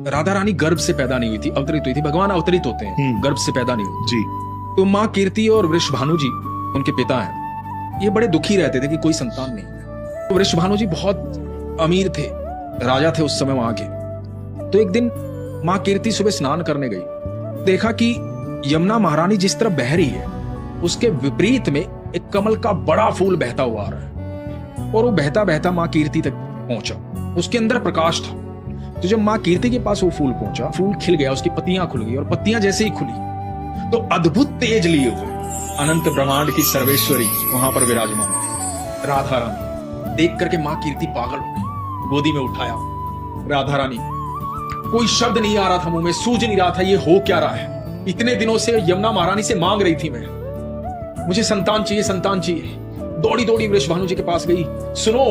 राधा रानी गर्भ से पैदा नहीं हुई थी, अवतरित हुई थी। भगवान अवतरित होते हैं, गर्भ से पैदा नहीं हुई जी। तो माँ कीर्ति और वृषभानु जी उनके पिता हैं, ये बड़े दुखी रहते थे कि कोई संतान नहीं है। तो वृषभानु जी बहुत अमीर थे, राजा थे उस समय वहां के। तो एक दिन माँ कीर्ति सुबह स्नान करने गई, देखा कि यमुना महारानी जिस तरफ बह रही है उसके विपरीत में एक कमल का बड़ा फूल बहता हुआ आ रहा है, और वो बहता बहता माँ कीर्ति तक पहुंचा। उसके अंदर प्रकाश था। तो जब माँ कीर्ति के पास वो फूल पहुंचा, फूल खिल गया, उसकी पत्तियां खुल गई, और पत्तियां जैसे ही खुली तो अद्भुत तेज लिए हुए अनंत ब्रह्मांड की सर्वेश्वरी वहां पर विराजमान थी, राधा रानी। देख करके माँ कीर्ति पागल हो गई, गोदी में उठाया राधा रानी। कोई शब्द नहीं आ रहा था मुंह में, सूझ नहीं रहा था ये हो क्या रहा है। इतने दिनों से यमुना महारानी से मांग रही थी मैं, मुझे संतान चाहिए, संतान चाहिए। दौड़ी दौड़ी वृषभानु जी के पास गई, सुनो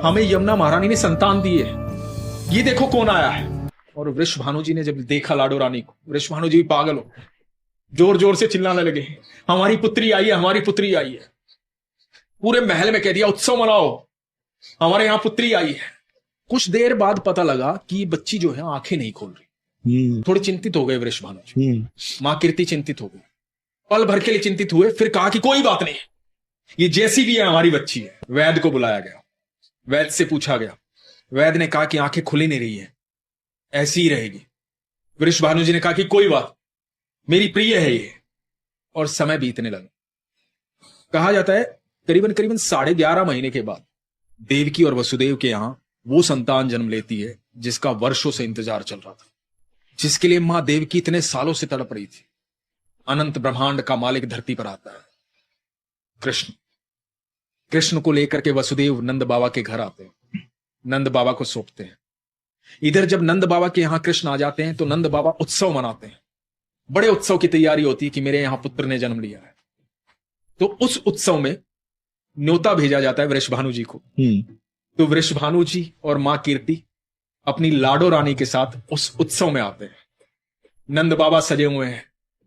हमें यमुना महारानी ने संतान दी है, ये देखो कौन आया है। और वृषभानु जी ने जब देखा लाडो रानी को, वृषभानु जी पागल हो, जोर जोर से चिल्लाने लगे, हमारी पुत्री आई है, हमारी पुत्री आई है। पूरे महल में कह दिया उत्सव मनाओ, हमारे यहां पुत्री आई है। कुछ देर बाद पता लगा कि ये बच्ची जो है आंखें नहीं खोल रही। थोड़े चिंतित हो गए वृषभानु जी, मां कीर्ति चिंतित हो गई, पल भर के लिए चिंतित हुए। फिर कहा कि कोई बात नहीं, ये जैसी भी है हमारी बच्ची है। वैद्य को बुलाया गया, वैद्य से पूछा गया, वैद्य ने कहा कि आंखें खुली नहीं रही है, ऐसी ही रहेगी। वृषभानु जी ने कहा कि कोई बात, मेरी प्रिय है ये। और समय बीतने लगा। कहा जाता है करीबन करीबन 11.5 महीने के बाद देवकी और वसुदेव के यहां वो संतान जन्म लेती है जिसका वर्षों से इंतजार चल रहा था, जिसके लिए मां देवकी इतने सालों से तड़प रही थी। अनंत ब्रह्मांड का मालिक धरती पर आता है, कृष्ण। कृष्ण को लेकर के वसुदेव नंद बाबा के घर आते हैं, नंद बाबा को सौंपते हैं। इधर जब नंद बाबा के यहां कृष्ण आ जाते हैं तो नंद बाबा उत्सव मनाते हैं। बड़े उत्सव की तैयारी होती है कि मेरे यहां पुत्र ने जन्म लिया है। तो उस उत्सव में न्योता भेजा जाता है वृषभानु जी को। तो वृषभानु जी और मां कीर्ति अपनी लाडो रानी के साथ उस उत्सव में आते हैं। नंद बाबा सजे हुए हैं,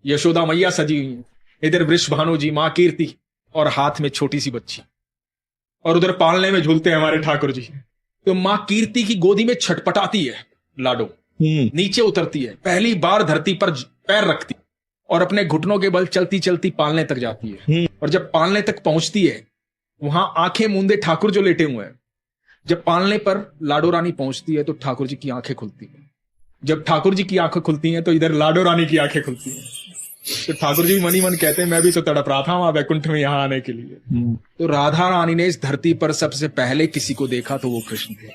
यशोदा मैया सजी हुई है, इधर वृषभानु जी, मां कीर्ति, और हाथ में छोटी सी बच्ची, और उधर पालने में झूलते हैं हमारे ठाकुर जी। तो मां कीर्ति की गोदी में छटपटाती है लाडो, नीचे उतरती है, पहली बार धरती पर पैर रखती, और अपने घुटनों के बल चलती चलती पालने तक जाती है। और जब पालने तक पहुंचती है, वहां आंखें मूंदे ठाकुर जो लेटे हुए हैं, जब पालने पर लाडो रानी पहुंचती है तो ठाकुर जी की आंखें खुलती हैं। जब ठाकुर जी की आंखें खुलती हैं तो इधर लाडो रानी की आंखें खुलती हैं। तो ठाकुर जी मन ही मन कहते हैं मैं भी तो तड़प रहा था वहां वैकुंठ में यहाँ आने के लिए। तो राधा रानी ने इस धरती पर सबसे पहले किसी को देखा तो वो कृष्ण थे।